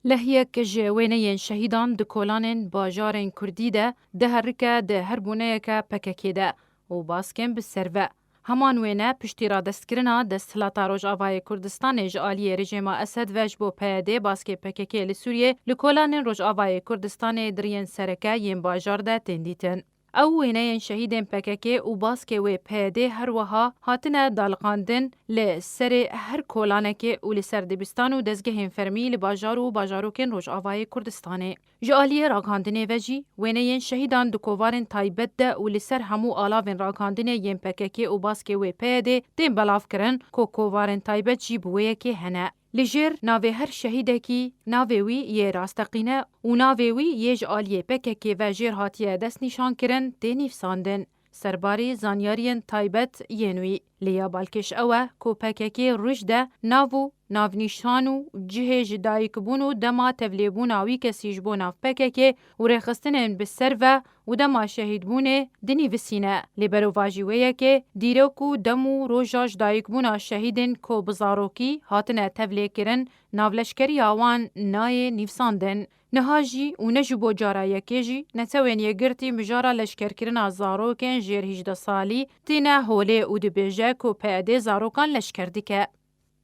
لهیک جه وینین شهیدان د کولانین باجارین کردی ده هرکه ده هر بونه که پککی ده و باسکن بسروه. همان وینه پشتی را دستکرنا دستلاتا روجاوای کردستان جالی رژیم اسد وج بو پیاده باسک پککی لسوریه لکولانین روجاوای کردستان درین سرکه یم باجار ده تندیتن. او وینین شهیدین پککی و باسک و پیاده هر وها هاتنه دالقاندن لسر هر کولانکی و لسر دبستان و دزگه فرمی لباجار و باجاروکن روجاوای کردستانه. جالیه راگاندنه وجی وینین شهیدان دو کوارن تایبت ده و لسر همو آلاوین راگاندنه یم پککی و باسک و پیاده دین بلاف کرن کو کوارن تایبت جی بویه که هنه. لجر ناوی هر شهیده کی ناوی وی یه راستقینه و ناوی وی یه جالیه پککی و جیر هاتیه دست نشان کرن دینیف ساندن. سرباری زانیارین تایبت ینوی. لیا بالکش اوه کو پککی رجده ناو ناونیشانو جه جدایی کبونو دما تبلیبون آوی کسیج بو ناف پککی و رخستنن بسر و دما شهید بونه دنی وسینه. لیبرو واجیویه که دیروکو دمو روژا جدایی کبونا شهیدن کو بزاروکی هاتنه تبلیه کرن ناولشکری آوان نای نیفساندن. نهاجی و نجبو جارا یکیجی نتوین یگرتی مجارا لشکر کرنا زاروکن جیر 18 سالی تینه هوله او دبیجه کو پیاده زاروکان لشکر دیکه.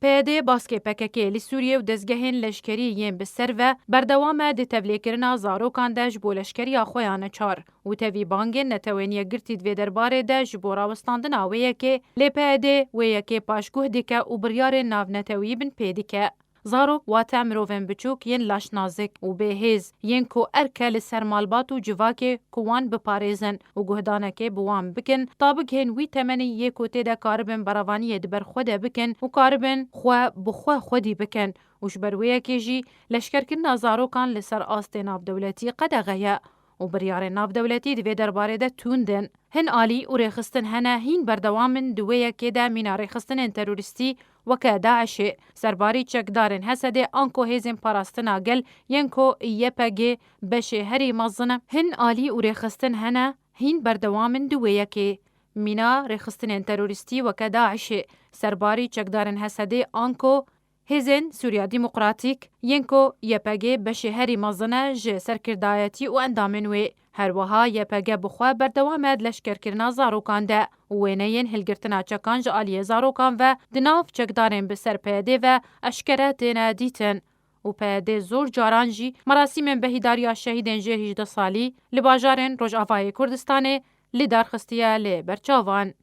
پیاده باسک پککی لی سوریه و دزگهین لشکری یم بسر و بردوامه ده تبلیه کرنا زاروکان ده جبو لشکری آخویانه چار و تاوی بانگین نتوین یگرتی دوی درباره ده جبو راوستاندن آویه که لی پیاده ویه که پاشگوه دیکه و بریار ناو نتوی بن پیدیکه. زاروک واتا مروفن بچوک ین لاش نازک و بهیز ین کو ارکه لسر مالبات و جواک کوان بپاریزن و گهدانکه بوان بکن طابق هن وی تمنی یه کوته ده کاربن براوانی دبر خوده بکن و کاربن خوا بخوا خودی بکن وش برویه که جی لشکر کن زاروکان لسر آست ناف دولتی قد غیه و بریار ناف دولتی دوی درباره ده توندن. هن آلی و ریخستن هنه هین بردوامن دویه که ده مینا ریخستن تروریستی وکه داعشه. سرباری چکدارن حسده آنکو هیزن پاراستن آگل ینکو یپگه بشه هری مزنه. هن آلی و ریخستن هنه هین بردوامن دویه که مینا ریخستن تروریستی وکه داعشه. سرباری چکدارن حسده آنکو هزن سوریا دیموکراتیک ینکو یپگه بشه هری مزنه جه سرکردایتی و اندامنوی. هر وها یپگه بخوا بردوامد لشکر کرنا زاروکان ده و وینین هلگرتنا چکان جالیه زاروکان و دناف چکدارن بسر پیده و اشکرات دیتن. و پیده زور جارانجی مراسم بهیداریا شهیدن جه 18 سالی لباجارن روجاوای کردستانه لدارخستیه لبرچاوان.